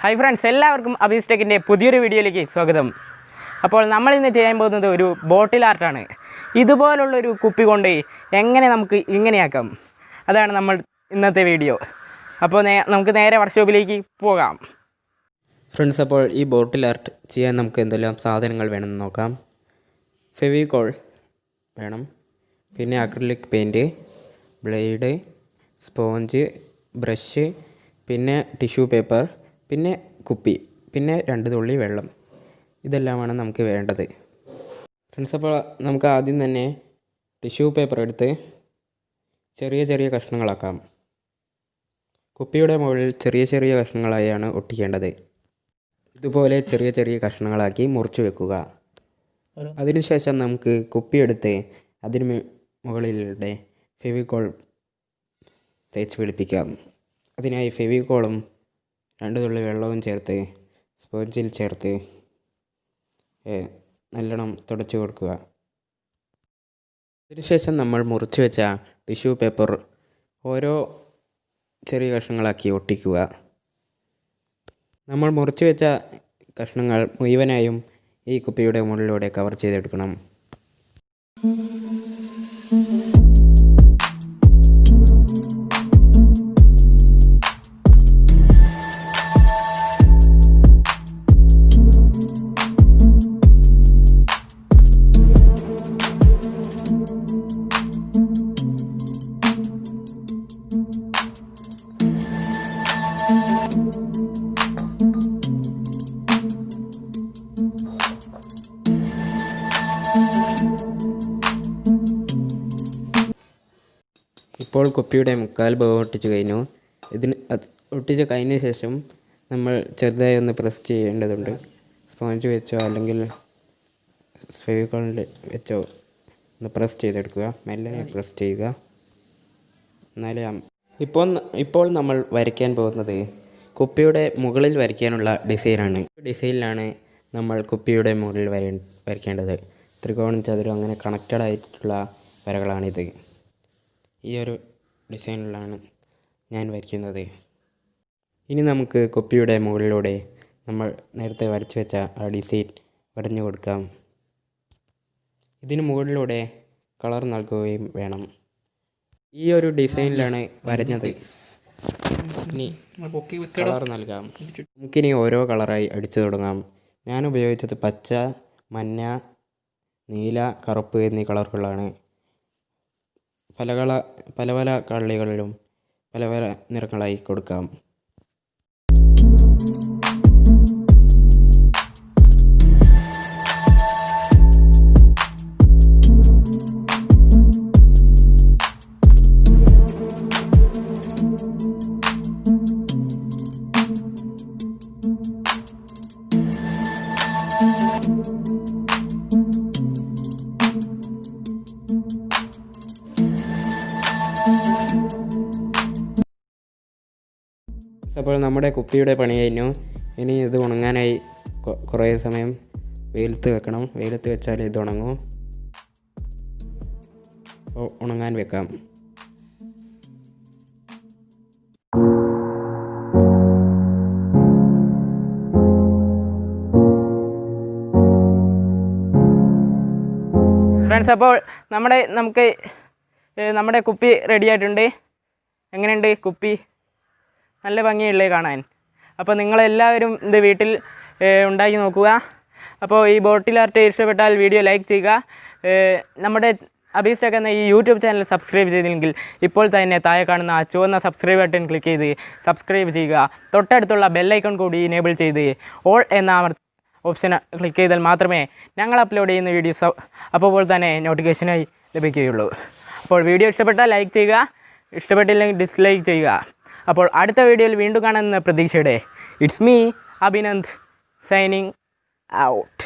Hi friends, എല്ലാവർക്കും അബീസ് ടെക്കിൻ്റെ പുതിയൊരു വീഡിയോയിലേക്ക് സ്വാഗതം. അപ്പോൾ നമ്മളിന്ന് ചെയ്യാൻ പോകുന്നത് ഒരു ബോട്ടിൽ ആർട്ടാണ്. ഇതുപോലുള്ളൊരു കുപ്പി കൊണ്ട് എങ്ങനെ നമുക്ക് ഇങ്ങനെയാക്കാം, അതാണ് നമ്മൾ ഇന്നത്തെ വീഡിയോ. അപ്പോൾ നമുക്ക് നേരെ വർക്ക്ഷോപ്പിലേക്ക് പോകാം. ഫ്രണ്ട്സ്, അപ്പോൾ ഈ ബോട്ടിൽ ആർട്ട് ചെയ്യാൻ നമുക്ക് എന്തെല്ലാം സാധനങ്ങൾ വേണമെന്ന് നോക്കാം. ഫെവിക്കോൾ വേണം, പിന്നെ acrylic paint, blade, sponge, brush, പിന്നെ ടിഷ്യൂ പേപ്പർ, പിന്നെ കുപ്പി, പിന്നെ 2 തുള്ളി വെള്ളം. ഇതെല്ലാമാണ് നമുക്ക് വേണ്ടത്. ഫ്രണ്ട്സ്, അപ്പോൾ നമുക്ക് ആദ്യം തന്നെ ടിഷ്യൂ പേപ്പർ എടുത്ത് ചെറിയ ചെറിയ കഷ്ണങ്ങളാക്കാം. കുപ്പിയുടെ മുകളിൽ ചെറിയ ചെറിയ കഷ്ണങ്ങളായാണ് ഒട്ടിക്കേണ്ടത്. ഇതുപോലെ ചെറിയ ചെറിയ കഷ്ണങ്ങളാക്കി മുറിച്ച് വെക്കുക. അതിനുശേഷം നമുക്ക് കുപ്പിയെടുത്ത് അതിന് മുകളിലൂടെ ഫെവിക്കോൾ തേച്ച് പിടിപ്പിക്കാം. അതിനായി ഫെവിക്കോളും 2 തുള്ളി വെള്ളവും ചേർത്ത് സ്പോഞ്ചിൽ ചേർത്ത് നല്ലോണം തുടച്ചു കൊടുക്കുക. അതിനുശേഷം നമ്മൾ മുറിച്ച് വെച്ച ടിഷ്യൂ പേപ്പർ ഓരോ ചെറിയ കഷ്ണങ്ങളാക്കി ഒട്ടിക്കുക. നമ്മൾ മുറിച്ച് വെച്ച കഷ്ണങ്ങൾ മുഴുവനായും ഈ കുപ്പിയുടെ മുകളിലൂടെ കവർ ചെയ്തെടുക്കണം. ഇപ്പോൾ കുപ്പിയുടെ മുക്കാൽ ഭാഗം ഒട്ടിച്ച് കഴിഞ്ഞു. ഒട്ടിച്ച് കഴിഞ്ഞ ശേഷം നമ്മൾ ചെറുതായി ഒന്ന് പ്രസ് ചെയ്യേണ്ടതുണ്ട്. സ്പോഞ്ച് വെച്ചോ അല്ലെങ്കിൽ ഫെവിക്കോളിൽ വെച്ചോ ഒന്ന് പ്രസ് ചെയ്തെടുക്കുക. മെല്ലെ പ്രസ് ചെയ്യുക. എന്നാലേ ഇപ്പോൾ നമ്മൾ വരയ്ക്കാൻ പോകുന്നത് കുപ്പിയുടെ മുകളിൽ വരയ്ക്കാനുള്ള ഡിസൈനാണ്. ഡിസൈനിലാണ് നമ്മൾ കുപ്പിയുടെ മുകളിൽ വരയ്ക്കേണ്ടത്. ത്രികോണം, ചതുരം അങ്ങനെ കണക്റ്റഡ് ആയിട്ടുള്ള വരകളാണിത്. ഈ ഒരു ഡിസൈനിലാണ് ഞാൻ വരയ്ക്കുന്നത്. ഇനി നമുക്ക് കുപ്പിയുടെ മുകളിലൂടെ നമ്മൾ നേരത്തെ വരച്ചു വെച്ച ആ ഡിസൈൻ വരഞ്ഞു കൊടുക്കാം. ഇതിന് മുകളിലൂടെ കളർ നൽകുകയും വേണം. ഈ ഒരു ഡിസൈനിലാണ് വരഞ്ഞത്. ഇനി കളർ നൽകാം. നമുക്കിനി ഓരോ കളറായി അടിച്ചു തുടങ്ങാം. ഞാൻ ഉപയോഗിച്ചത് പച്ച, മഞ്ഞ, നീല, കറുപ്പ് എന്നീ കളറുകളാണ്. പല പല കളറുകളിലും പല പല നിറങ്ങളായി കൊടുക്കാം. അപ്പോൾ നമ്മുടെ കുപ്പിയുടെ പണി കഴിഞ്ഞു. ഇനി ഇത് ഉണങ്ങാനായി കുറേ സമയം വെയിലത്ത് വെക്കണം. വെയിലത്ത് വെച്ചാൽ ഇത് ഉണങ്ങും. അപ്പോൾ ഉണങ്ങാൻ വെക്കാം. ഫ്രണ്ട്സ്, അപ്പോൾ നമ്മുടെ കുപ്പി റെഡി ആയിട്ടുണ്ട്. എങ്ങനെയുണ്ട് കുപ്പി? നല്ല ഭംഗിയുള്ളേ കാണാൻ. അപ്പോൾ നിങ്ങളെല്ലാവരും ഇത് വീട്ടിൽ ഉണ്ടാക്കി നോക്കുക. അപ്പോൾ ഈ ബോട്ടിൽ ആർട്ട് ഇഷ്ടപ്പെട്ടാൽ വീഡിയോ ലൈക്ക് ചെയ്യുക. നമ്മുടെ അബീസ് ടെക് എന്ന ഈ യൂട്യൂബ് ചാനൽ സബ്സ്ക്രൈബ് ചെയ്തില്ലെങ്കിൽ ഇപ്പോൾ തന്നെ താഴെ കാണുന്ന ആ ചുവന്ന സബ്സ്ക്രൈബ് ബട്ടൺ ക്ലിക്ക് ചെയ്ത് സബ്സ്ക്രൈബ് ചെയ്യുക. തൊട്ടടുത്തുള്ള ബെല്ലൈക്കൺ കൂടി ഇനേബിൾ ചെയ്ത് ഓൾ എന്ന ഓപ്ഷൻ ക്ലിക്ക് ചെയ്താൽ മാത്രമേ ഞങ്ങൾ അപ്ലോഡ് ചെയ്യുന്ന വീഡിയോസ് അപ്പോൾ തന്നെ നോട്ടിഫിക്കേഷനായി ലഭിക്കുകയുള്ളൂ. അപ്പോൾ വീഡിയോ ഇഷ്ടപ്പെട്ടാൽ ലൈക്ക് ചെയ്യുക, ഇഷ്ടപ്പെട്ടില്ലെങ്കിൽ ഡിസ്ലൈക്ക് ചെയ്യുക. അപ്പോൾ അടുത്ത വീഡിയോയിൽ വീണ്ടും കാണുന്ന പ്രതീക്ഷയുടെ it's me Abhinand signing out.